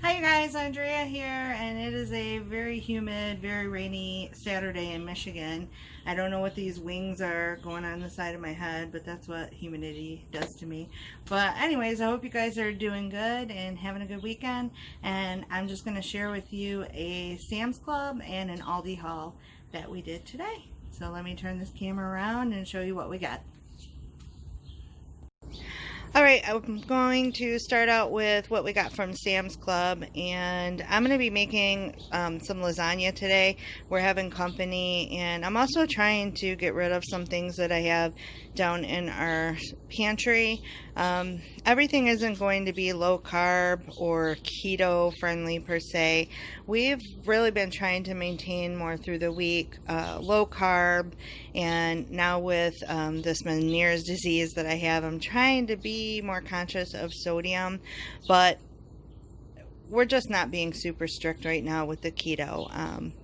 Hi guys, Andrea here, and it is a very humid, very rainy Saturday in Michigan. I don't know what these wings are going on the side of my head, but that's what humidity does to me. But anyways, I hope you guys are doing good and having a good weekend, and I'm just going to share with you a Sam's Club and an Aldi haul that we did today. So let me turn this camera around and show you what we got. Alright, I'm going to start out with what we got from Sam's Club, and I'm going to be making some lasagna today. We're having company, and I'm also trying to get rid of some things that I have down in our pantry. Everything isn't going to be low carb or keto friendly per se. We've really been trying to maintain more through the week, low carb, and now with this Meniere's disease that I have, I'm trying to be more conscious of sodium, but we're just not being super strict right now with the keto.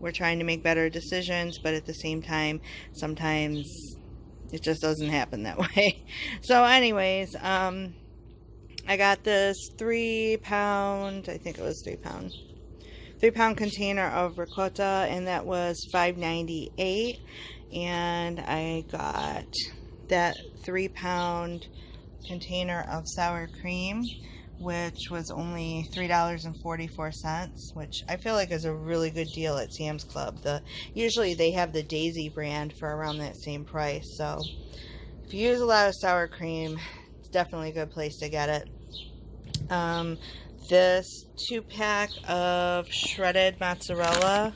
We're trying to make better decisions, but at the same time, sometimes it just doesn't happen that way. So anyways, I got this 3-pound, I think it was 3-pound container of ricotta, and that was $5.98. And I got that 3-pound container of sour cream, which was only $3.44, which I feel like is a really good deal at Sam's Club. Usually they have the Daisy brand for around that same price, so if you use a lot of sour cream, it's definitely a good place to get it. This 2-pack of shredded mozzarella,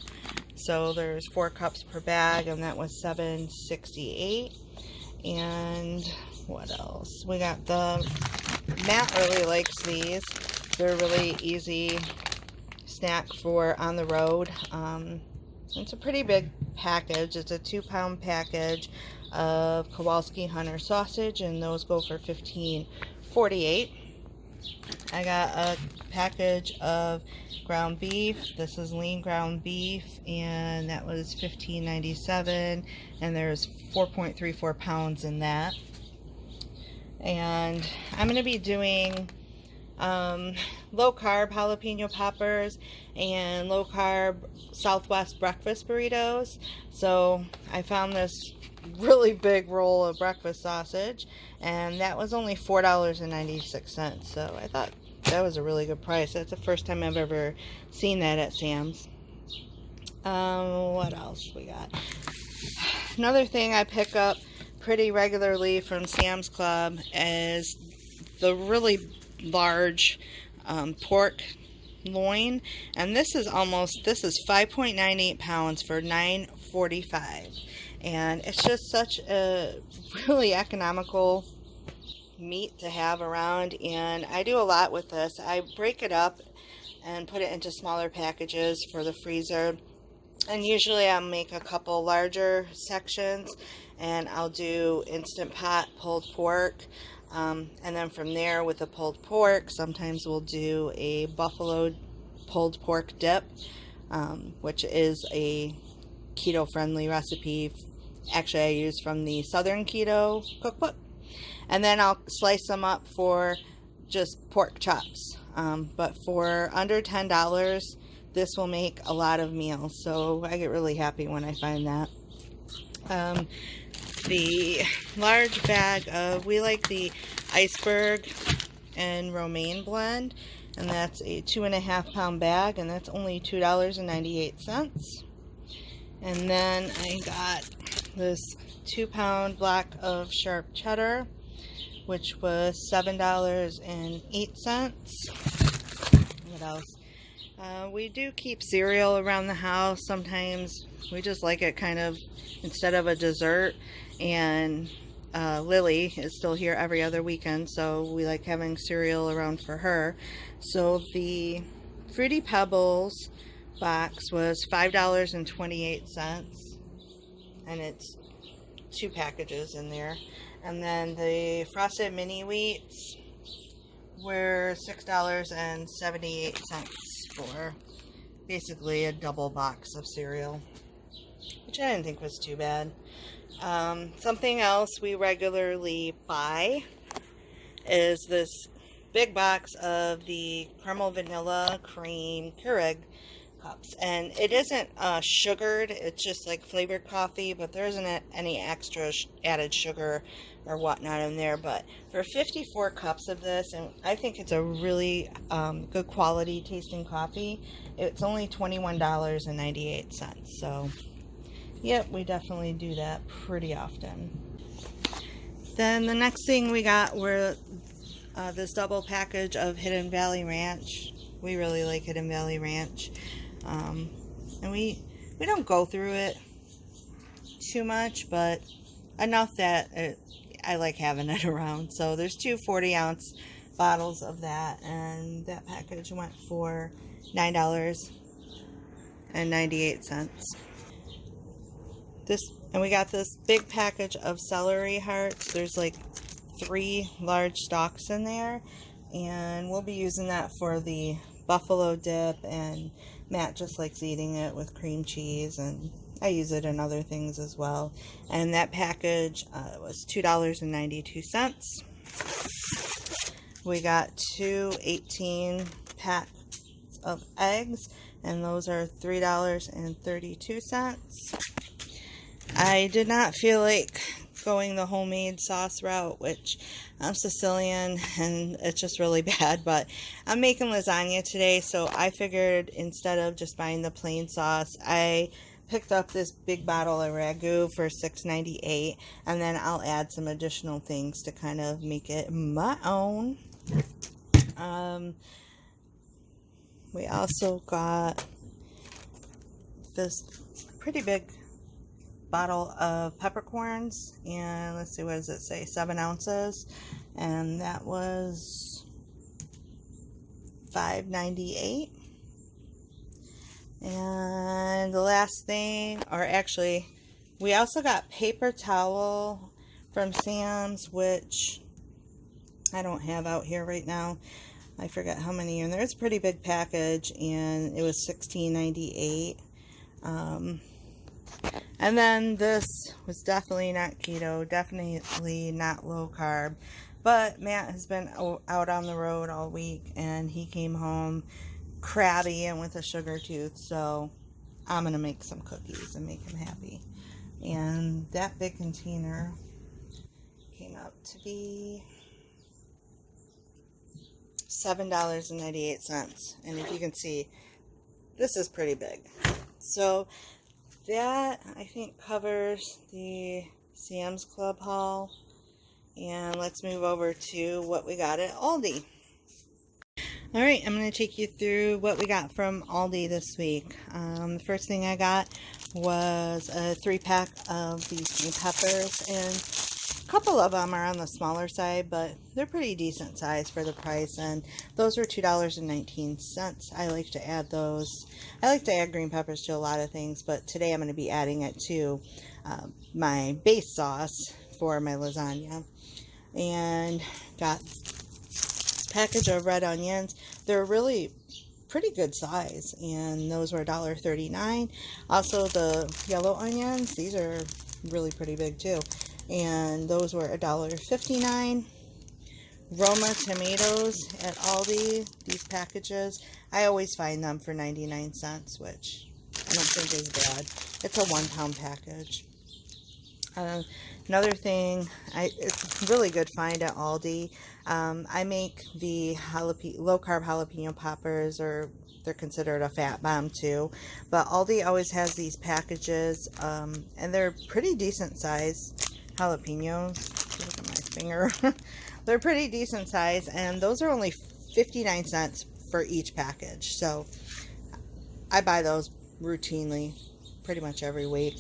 so there's 4 cups per bag, and that was $7.68. And what else? We got Matt really likes these. They're a really easy snack for on the road. It's a pretty big package. It's a 2-pound package of Kowalski Hunter sausage, and those go for $15.48. I got a package of ground beef. This is lean ground beef, and that was $15.97, and there's 4.34 pounds in that. And I'm going to be doing low carb jalapeno poppers and low carb Southwest breakfast burritos. So I found this really big roll of breakfast sausage, and that was only $4.96. So I thought that was a really good price. That's the first time I've ever seen that at Sam's. What else we got? Another thing I pick up pretty regularly from Sam's Club is the really large pork loin, and this is 5.98 pounds for $9.45, and it's just such a really economical meat to have around. And I do a lot with this. I break it up and put it into smaller packages for the freezer, and usually I'll make a couple larger sections, and I'll do Instant Pot pulled pork, and then from there with the pulled pork, sometimes we'll do a buffalo pulled pork dip, which is a keto friendly recipe. Actually, I use from the Southern Keto Cookbook. And then I'll slice them up for just pork chops. But for under $10, this will make a lot of meals. So I get really happy when I find that. The large bag of, we like the iceberg and romaine blend, and that's a 2.5-pound bag, and that's only $2.98. And then I got this 2-pound block of sharp cheddar, which was $7.08. What else? We do keep cereal around the house. Sometimes we just like it kind of instead of a dessert, and Lily is still here every other weekend, so we like having cereal around for her. So the Fruity Pebbles box was $5.28, and it's 2 packages in there. And then the Frosted Mini Wheats were $6.78 for basically a double box of cereal, which I didn't think was too bad. Something else we regularly buy is this big box of the caramel vanilla cream Keurig cups, and it isn't sugared, it's just like flavored coffee, but there isn't any extra added sugar or whatnot in there. But for 54 cups of this, and I think it's a really good quality tasting coffee, it's only $21.98. So yep, we definitely do that pretty often. Then the next thing we got were this double package of Hidden Valley Ranch. We really like Hidden Valley Ranch. And we don't go through it too much, but enough that I like having it around. So there's two 40-ounce bottles of that, and that package went for $9.98. And we got this big package of celery hearts. There's like 3 large stalks in there, and we'll be using that for the buffalo dip, and Matt just likes eating it with cream cheese, and I use it in other things as well. And that package was $2.92. We got 2 18 packs of eggs, and those are $3.32. I did not feel like going the homemade sauce route, which I'm Sicilian and it's just really bad, but I'm making lasagna today, so I figured instead of just buying the plain sauce, I picked up this big bottle of ragu for $6.98, and then I'll add some additional things to kind of make it my own. We also got this pretty big bottle of peppercorns, and let's see, what does it say, 7 ounces, and that was $5.98. And the last thing, or actually we also got paper towel from Sam's, which I don't have out here right now. I forget how many in there. It's a pretty big package, and it was $16.98. And then this was definitely not keto, definitely not low carb, but Matt has been out on the road all week, and he came home crabby and with a sugar tooth, so I'm going to make some cookies and make him happy. And that big container came out to be $7.98, and if you can see, this is pretty big. So that, I think, covers the Sam's Club haul. And let's move over to what we got at Aldi. Alright, I'm going to take you through what we got from Aldi this week. The first thing I got was a 3-pack of these green peppers, and a couple of them are on the smaller side, but they're pretty decent size for the price, and those were $2.19. I like to add those. I like to add green peppers to a lot of things, but today I'm going to be adding it to my base sauce for my lasagna. And got this package of red onions. They're really pretty good size, and those were $1.39. Also the yellow onions, these are really pretty big too, and those were $1.59. Roma tomatoes at Aldi, these packages, I always find them for 99 cents, which I don't think is bad. It's a 1-pound package. Another thing, it's a really good find at Aldi. I make the low-carb jalapeno poppers, or they're considered a fat bomb too. But Aldi always has these packages, and they're pretty decent size jalapenos. Look at my finger. They're pretty decent size, and those are only 59 cents for each package. So I buy those routinely, pretty much every week.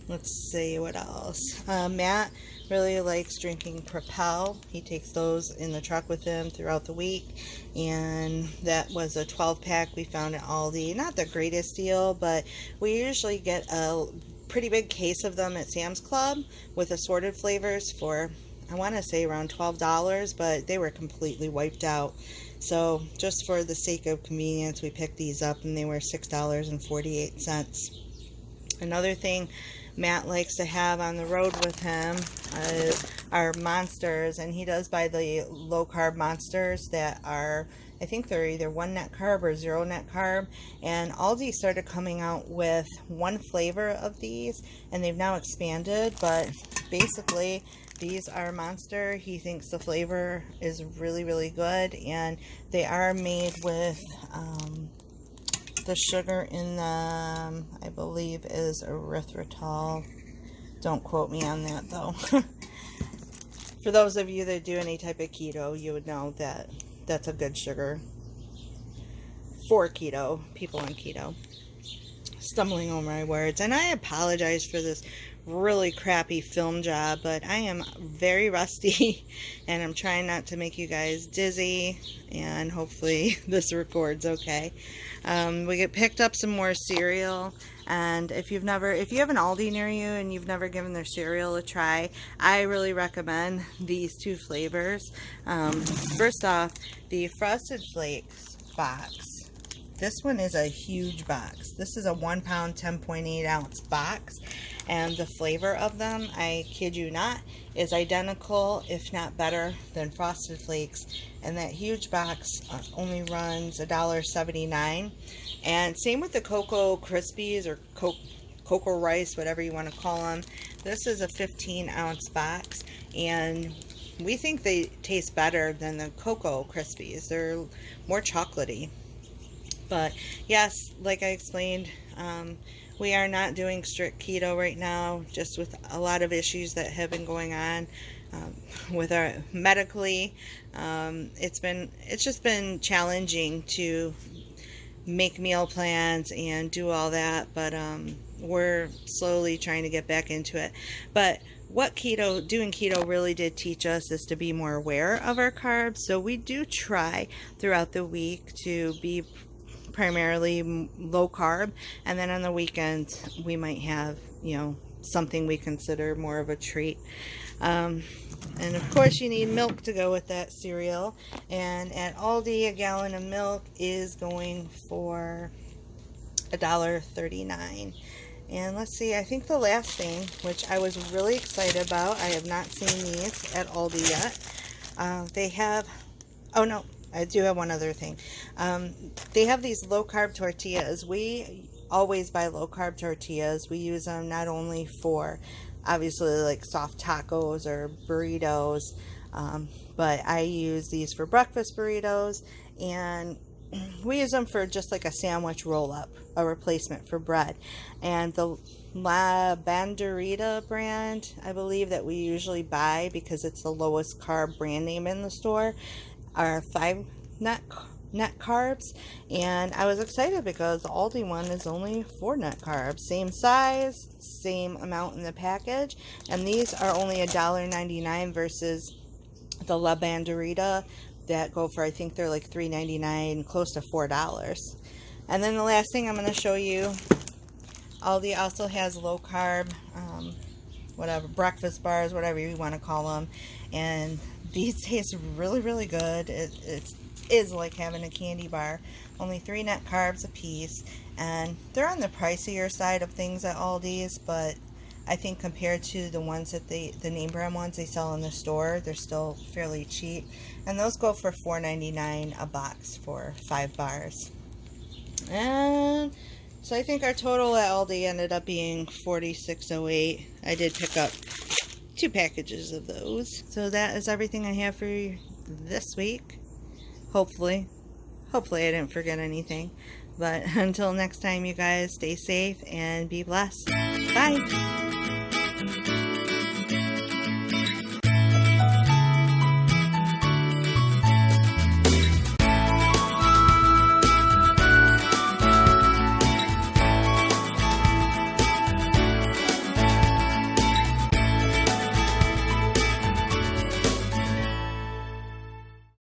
Let's see what else. Matt really likes drinking Propel. He takes those in the truck with him throughout the week, and that was a 12-pack we found at Aldi. Not the greatest deal, but we usually get a pretty big case of them at Sam's Club with assorted flavors for, I want to say, around $12, but they were completely wiped out. So just for the sake of convenience, we picked these up, and they were $6.48. Another thing Matt likes to have on the road with him are monsters, and he does buy the low carb monsters that are, I think they're either 1 net carb or 0 net carb. And Aldi started coming out with one flavor of these, and they've now expanded, but basically these are monster. He thinks the flavor is really good, and they are made with the sugar in them, I believe, is erythritol. Don't quote me on that though. For those of you that do any type of keto, you would know that that's a good sugar for keto, people on keto. Stumbling over my words, and I apologize for this really crappy film job, but I am very rusty and I'm trying not to make you guys dizzy, and hopefully this records okay. We picked up some more cereal, and if you have an Aldi near you and you've never given their cereal a try, I really recommend these two flavors. First off, the Frosted Flakes box. This one is a huge box. This is a 1 pound, 10.8 ounce box. And the flavor of them, I kid you not, is identical, if not better, than Frosted Flakes. And that huge box only runs $1.79. And same with the Cocoa Krispies or Cocoa Rice, whatever you want to call them. This is a 15 ounce box. And we think they taste better than the Cocoa Krispies. They're more chocolatey. But yes, like I explained, we are not doing strict keto right now, just with a lot of issues that have been going on with our medically. It's just been challenging to make meal plans and do all that, but we're slowly trying to get back into it. But what doing keto really did teach us is to be more aware of our carbs. So we do try throughout the week to be primarily low carb, and then on the weekends we might have, something we consider more of a treat. And of course you need milk to go with that cereal, and at Aldi a gallon of milk is going for $1.39. And let's see, I think the last thing, which I was really excited about, I have not seen these at Aldi yet. They have, oh no, I do have one other thing. They have these low carb tortillas. We always buy low carb tortillas. We use them not only for obviously like soft tacos or burritos, but I use these for breakfast burritos, and we use them for just like a sandwich roll up, a replacement for bread. And the La Banderita brand, I believe, that we usually buy because it's the lowest carb brand name in the store, are 5 net carbs, and I was excited because the Aldi one is only 4 net carbs, same size, same amount in the package, and these are only $1.99 versus the La Banderita that go for, I think they're like $3.99, close to $4. And then the last thing I'm going to show you, Aldi also has low carb, whatever, breakfast bars, whatever you want to call them, and these taste really good. It is like having a candy bar. Only 3 net carbs a piece, and they're on the pricier side of things at Aldi's, but I think compared to the ones that the name brand ones they sell in the store, they're still fairly cheap. And those go for $4.99 a box for 5 bars. And so I think our total at Aldi ended up being $46.08. I did pick up 2 packages of those. So that is everything I have for you this week. Hopefully I didn't forget anything. But until next time, you guys, stay safe and be blessed. Bye.